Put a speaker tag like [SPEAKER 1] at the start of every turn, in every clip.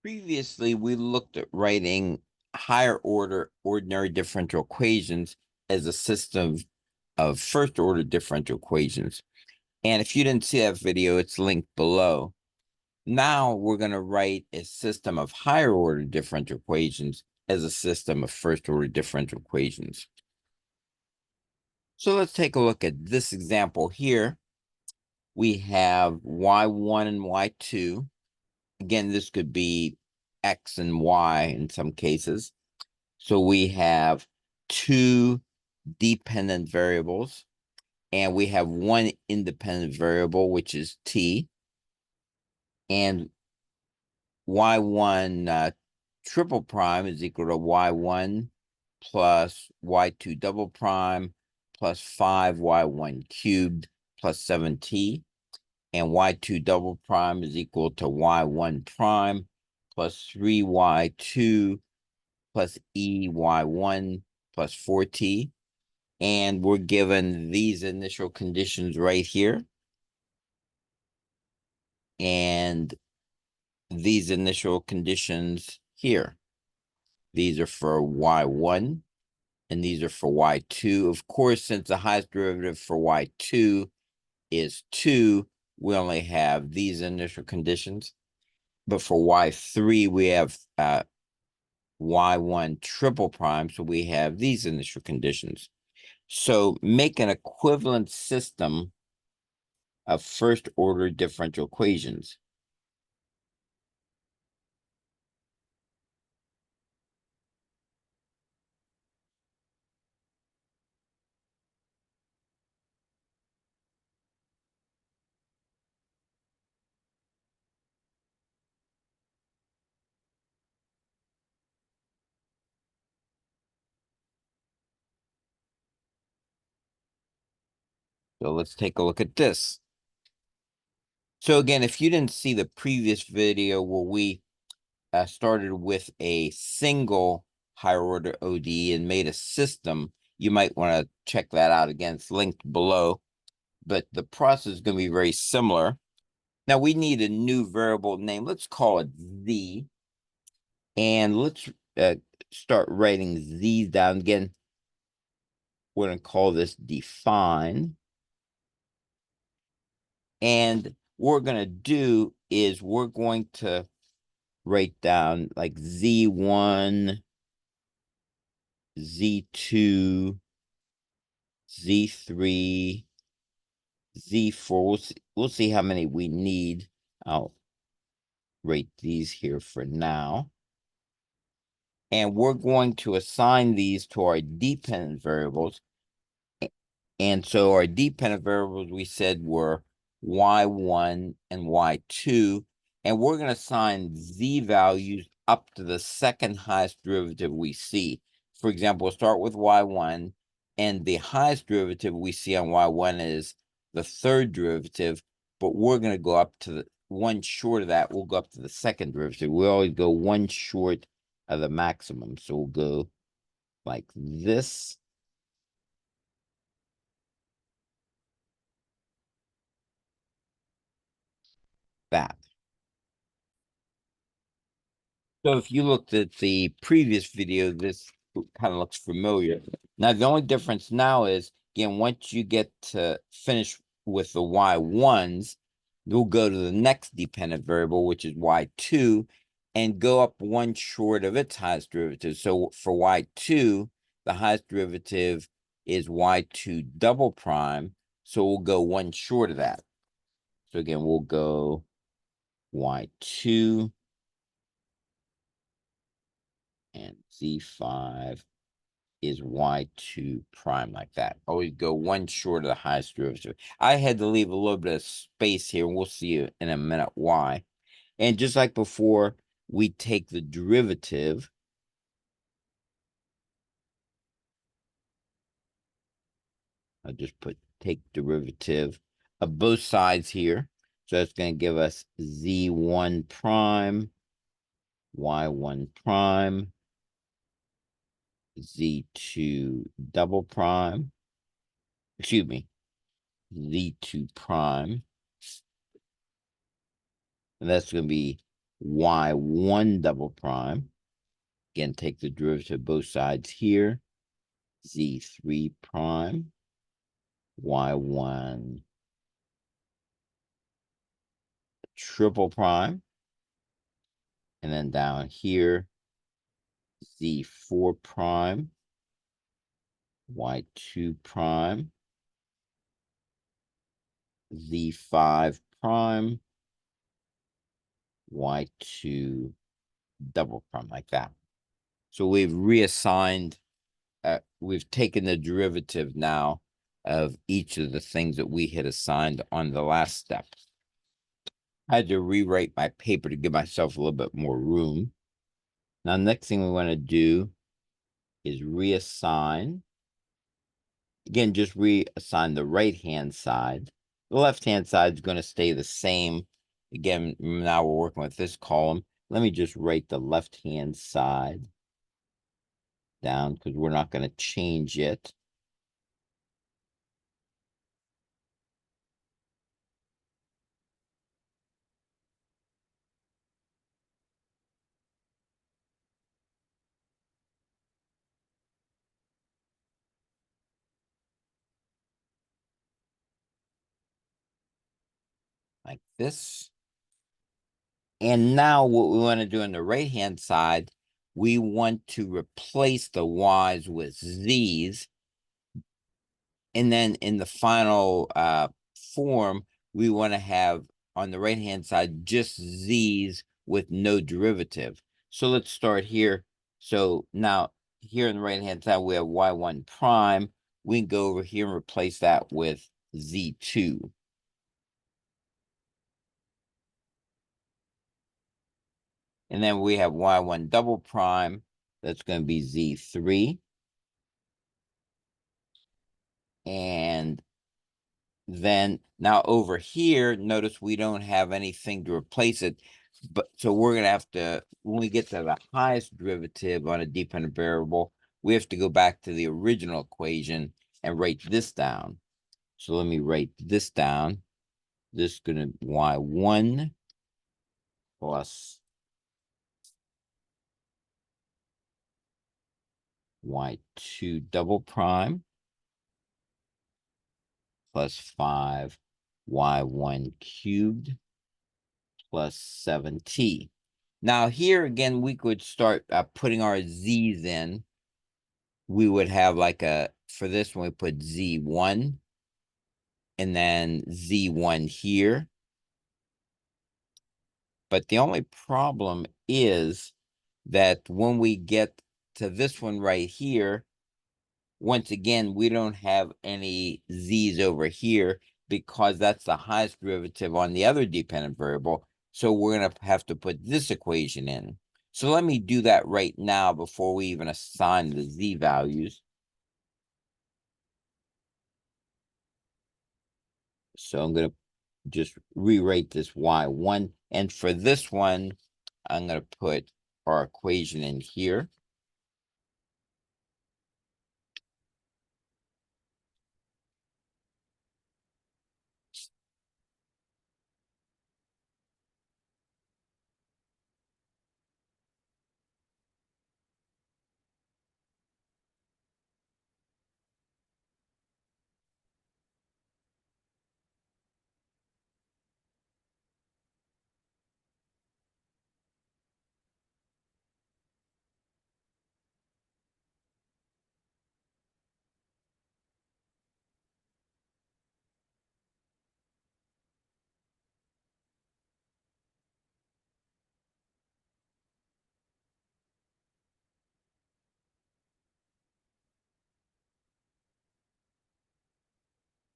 [SPEAKER 1] Previously, we looked at writing higher order ordinary differential equations as a system of first order differential equations. And if you didn't see that video, it's linked below. Now we're going to write a system of higher order differential equations as a system of first order differential equations. So let's take a look at this example here. We have y1 and y2. Again, this could be x and y in some cases. So we have two dependent variables, and we have one independent variable, which is t. And y1 triple prime is equal to y1 plus y2 double prime plus 5y1 cubed plus 7t. And y2 double prime is equal to y1 prime plus 3y2 plus EY1 plus 4T. And we're given these initial conditions right here. And these initial conditions here. These are for Y1 and these are for Y2. Of course, since the highest derivative for Y2 is 2, we only have these initial conditions. But for Y3, we have Y1 triple prime, so we have these initial conditions. So make an equivalent system of first order differential equations. So let's take a look at this. So again, if you didn't see the previous video where we started with a single higher order ODE and made a system, you might want to check that out again. It's linked below, but the process is going to be very similar. Now we need a new variable name. Let's call it Z. And let's start writing Z down again. We're going to call this define. And what we're going to do is we're going to write down like Z1, Z2, Z3, Z4. We'll see how many we need. I'll write these here for now. And we're going to assign these to our dependent variables. And so our dependent variables we said were y1 and y2. And we're going to assign z values up to the second highest derivative we see. For example, we'll start with y1, and the highest derivative we see on y1 is the third derivative, but we're going to go up to the one short of that. We'll go up to the second derivative. We always go one short of the maximum. So we'll go like this. That. So if you looked at the previous video, this kind of looks familiar. Now, the only difference now is, again, once you get to finish with the y1s, you'll go to the next dependent variable, which is y2, and go up one short of its highest derivative. So for y2, the highest derivative is y2 double prime. So we'll go one short of that. So again, we'll go y2 and Z5 is Y2 prime like that. Always go one short of the highest derivative. I had to leave a little bit of space here, and we'll see in a minute why. And just like before, we take the derivative. I'll just take derivative of both sides here. So that's going to give us Z1 prime, Y1 prime, Z2 double prime. Excuse me, Z2 prime. And that's going to be y1 double prime. Again, take the derivative both sides here. Z3 prime, y1 triple prime. And then down here, Z4 prime, y2 prime, Z5 prime, y2 double prime, like that. So we've reassigned, we've taken the derivative now of each of the things that we had assigned on the last step. I had to rewrite my paper to give myself a little bit more room. Now, next thing we want to do is reassign. Again, just reassign the right-hand side. The left-hand side is going to stay the same. Again, now we're working with this column. Let me just write the left-hand side down because we're not going to change it. Like this. And now what we want to do on the right-hand side, we want to replace the y's with z's. And then in the final form, we want to have on the right-hand side just z's with no derivative. So let's start here. So now here on the right-hand side, we have y1 prime. We can go over here and replace that with z2. And then we have y1 double prime. That's going to be z3. And then now over here, notice we don't have anything to replace it. But so we're going to have to, when we get to the highest derivative on a dependent variable, we have to go back to the original equation and write this down. So let me write this down. This is going to be y1 plus y2 double prime plus 5 y1 cubed plus 7t. Now here again, we could start putting our z's in. We would have like for this one, we put z1 and then z1 here. But the only problem is that when we get to this one right here, once again, we don't have any z's over here because that's the highest derivative on the other dependent variable. So we're going to have to put this equation in. So let me do that right now before we even assign the z values. So I'm going to just rewrite this y1. And for this one, I'm going to put our equation in here.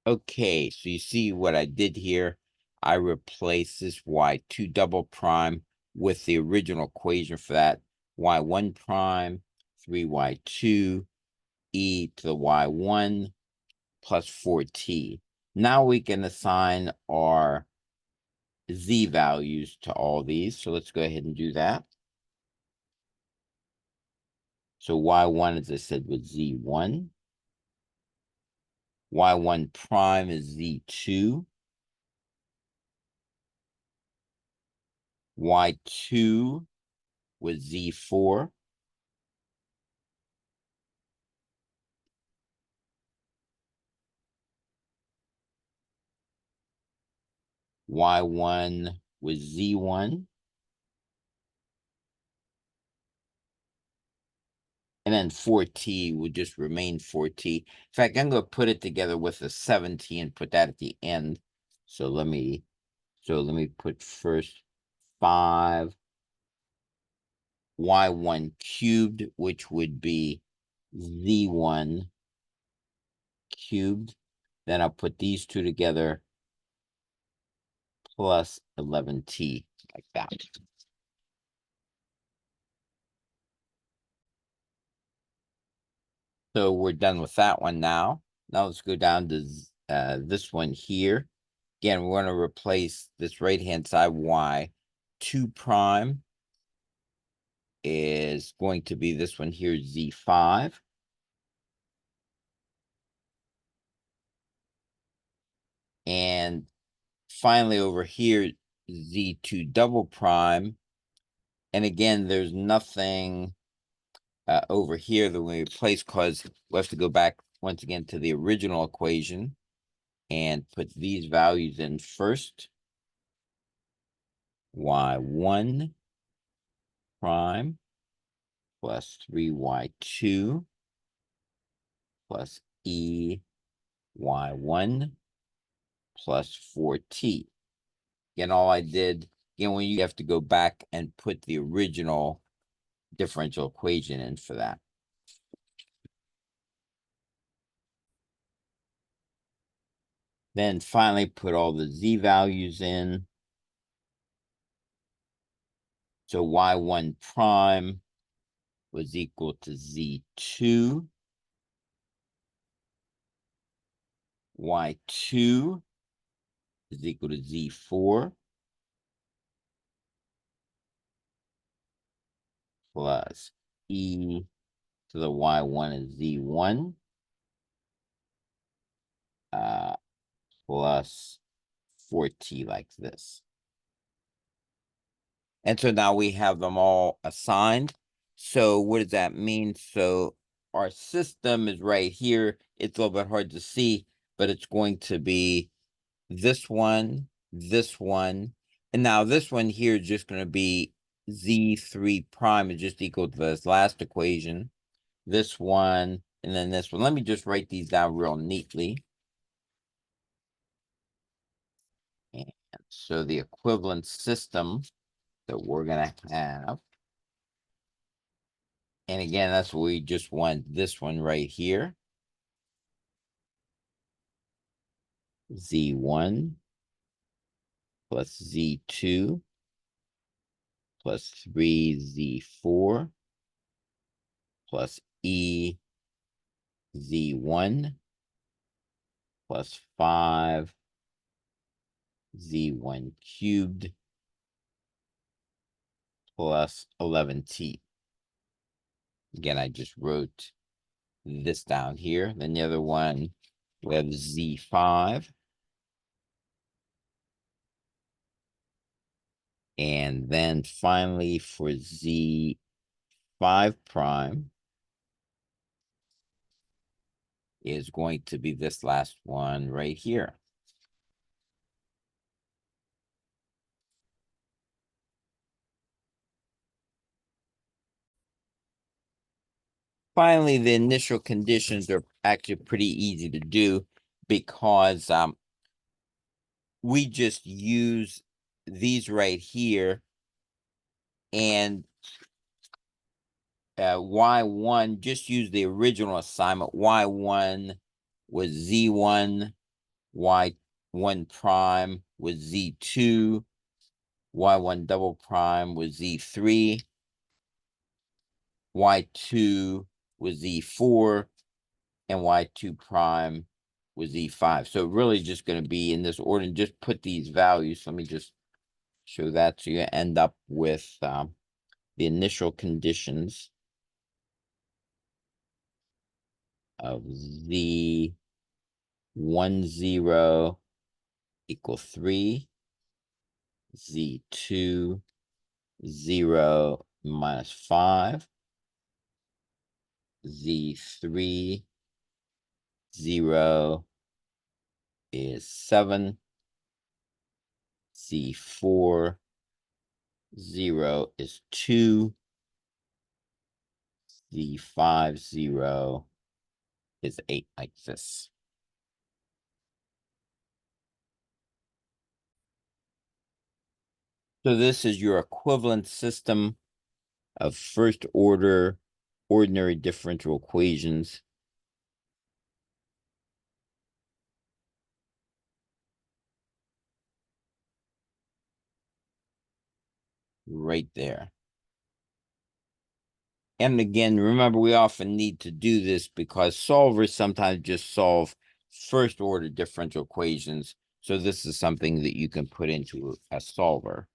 [SPEAKER 1] Okay, so you see what I did here. I replaced this y2 double prime with the original equation for that. Y1 prime, 3y2, e to the y1 plus 4t. Now we can assign our z values to all these. So let's go ahead and do that. So y1, as I said, was z1. Y1 prime is z2. y2 was z4. Y1 was z1. And then 4t would just remain 4t. In fact, I'm going to put it together with a 7t and put that at the end. So let me put first 5 y1 cubed, which would be z1 cubed. Then I'll put these two together plus 11t, like that. So we're done with that one now. Now let's go down to this one here. Again, we're going to replace this right-hand side y. 2 prime is going to be this one here, z5. And finally over here, z2 double prime. And again, there's nothing over here that we replace because we have to go back once again to the original equation and put these values in first. Y1 prime plus 3y2 plus e y1 plus 4t. Again, all I did, again, when you have to go back and put the original differential equation in for that. Then finally put all the z values in. So y1 prime was equal to z2. Y2 is equal to z4 plus e to the y1 is z1 plus 4t like this. And so now we have them all assigned. So what does that mean? So our system is right here. It's a little bit hard to see, but it's going to be this one. And now this one here is just going to be z3 prime is just equal to this last equation. This one, and then this one. Let me just write these down real neatly. And so the equivalent system that we're going to have. And again, that's what we just want, this one right here. Z1 plus Z2 plus 3Z4 plus E Z1 plus 5 Z1 cubed plus 11T. Again, I just wrote this down here. Then the other one, we have Z5. And then finally for Z5 prime is going to be this last one right here. Finally, the initial conditions are actually pretty easy to do because we just use these right here, and y1, just use the original assignment. Y1 was z1, y1 prime was z2, y1 double prime was z3, y2 was z4, and y2 prime was z5. So really just going to be in this order, and just put these values. Let me just show that. So you end up with the initial conditions of z10 equal 3, z2 0 minus 5. Z3, 0 is 7. Z4, 0 is 2. Z5, 0 is 8, like this. So this is your equivalent system of first order ordinary differential equations. Right there. And again, remember, we often need to do this because solvers sometimes just solve first order differential equations. So this is something that you can put into a solver.